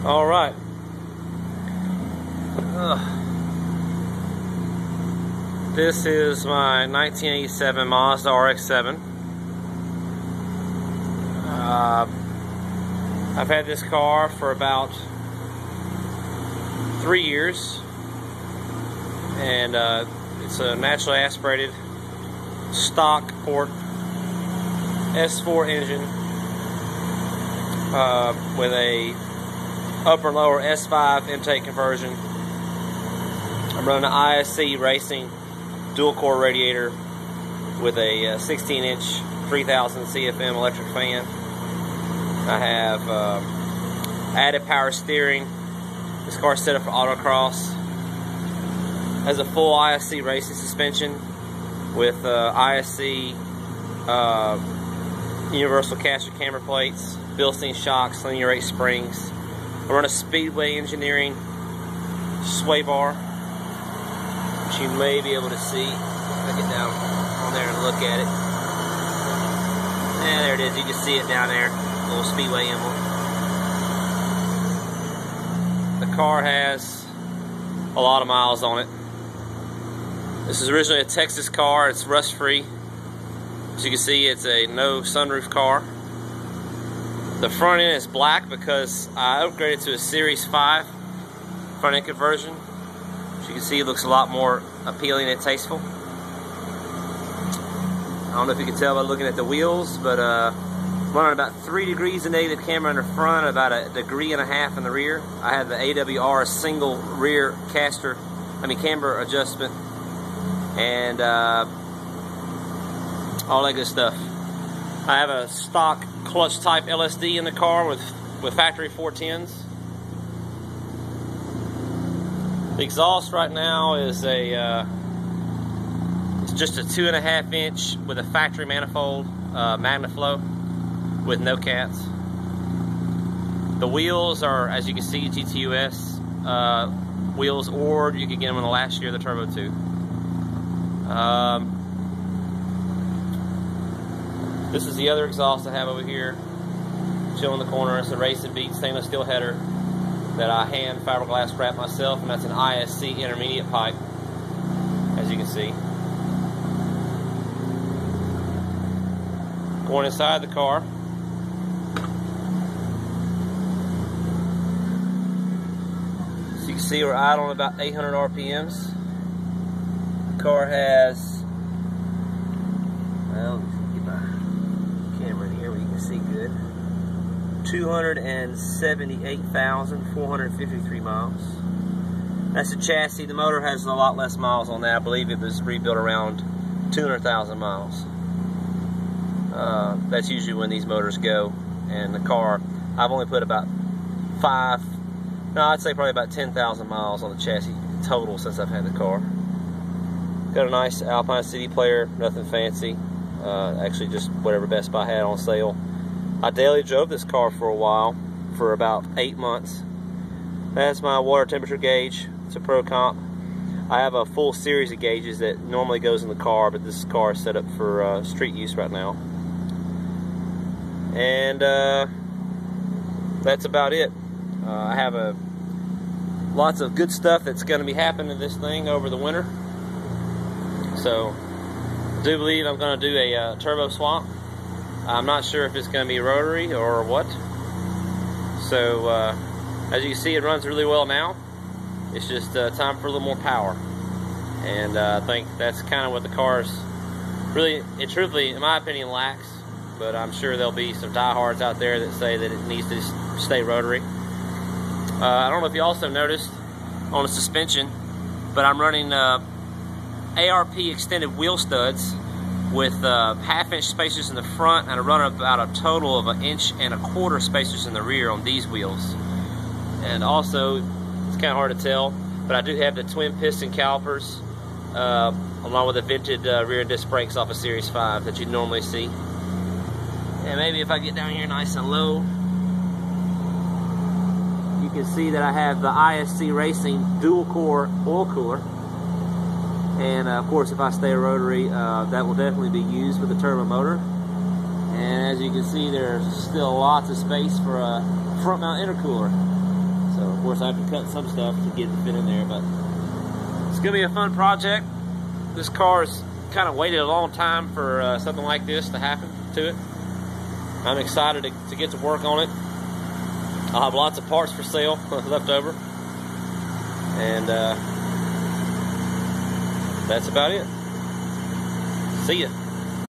All right. This is my 1987 Mazda RX7. I've had this car for about 3 years, and it's a naturally aspirated stock port S4 engine with a upper and lower S5 intake conversion. I'm running an ISC Racing dual core radiator with a 16-inch 3000 CFM electric fan. I have added power steering. This car's set up for autocross. Has a full ISC racing suspension with ISC universal caster camber plates, Bilstein shocks, linear 8 springs. I run a Speedway Engineering sway bar, which you may be able to see. If I get down on there and look at it. Yeah, there it is. You can see it down there. Little Speedway emblem. The car has a lot of miles on it. This is originally a Texas car. It's rust free. As you can see, it's a no sunroof car. The front end is black because I upgraded to a Series 5 front end conversion. As you can see, it looks a lot more appealing and tasteful. I don't know if you can tell by looking at the wheels, but running about 3 degrees of negative camber in the front, about 1.5 degrees in the rear. I have the AWR single rear camber adjustment, and all that good stuff. I have a stock clutch type LSD in the car with factory 410s. The exhaust right now is it's just a 2.5 inch with a factory manifold MagnaFlow with no cats. The wheels are, as you can see, GTUS wheels, or you could get them in the last year of the Turbo 2. This is the other exhaust I have over here, chilling in the corner. It's a Racing Beat stainless steel header that I hand fiberglass wrap myself, and that's an ISC intermediate pipe, as you can see. Going inside the car, so you can see we're idling about 800 RPMs. The car has, well, let me get my camera in here where you can see good, 278,453 miles. That's the chassis. The motor has a lot less miles on that. I believe it was rebuilt around 200,000 miles. That's usually when these motors go. And the car, I've only put about I'd say probably about 10,000 miles on the chassis total since I've had the car. Got a nice Alpine CD player, nothing fancy. Actually just whatever Best Buy had on sale. I daily drove this car for a while, for about 8 months. That's my water temperature gauge. It's a Pro Comp. I have a full series of gauges that normally goes in the car, but this car is set up for street use right now. And that's about it. I have lots of good stuff that's going to be happening to this thing over the winter. So I do believe I'm going to do a turbo swap. I'm not sure if it's going to be rotary or what. So as you can see, it runs really well now. It's just time for a little more power. And I think that's kind of what the car's really, it truthfully, in my opinion, lacks. But I'm sure there'll be some diehards out there that say that it needs to stay rotary. I don't know if you also noticed on the suspension, but I'm running ARP extended wheel studs with 1/2 inch spacers in the front, and I run about a total of 1.25 inch spacers in the rear on these wheels. And also, it's kind of hard to tell, but I do have the twin piston calipers along with the vented rear disc brakes off a Series 5 that you normally see. And maybe if I get down here nice and low, you can see that I have the ISC Racing dual core oil cooler. And of course, if I stay rotary, that will definitely be used with the turbo motor. And as you can see, there's still lots of space for a front mount intercooler. So of course I have to cut some stuff to get it to fit in there, but it's gonna be a fun project. This car's kind of waited a long time for something like this to happen to it. I'm excited to get to work on it. I'll have lots of parts for sale left over, and that's about it. See ya.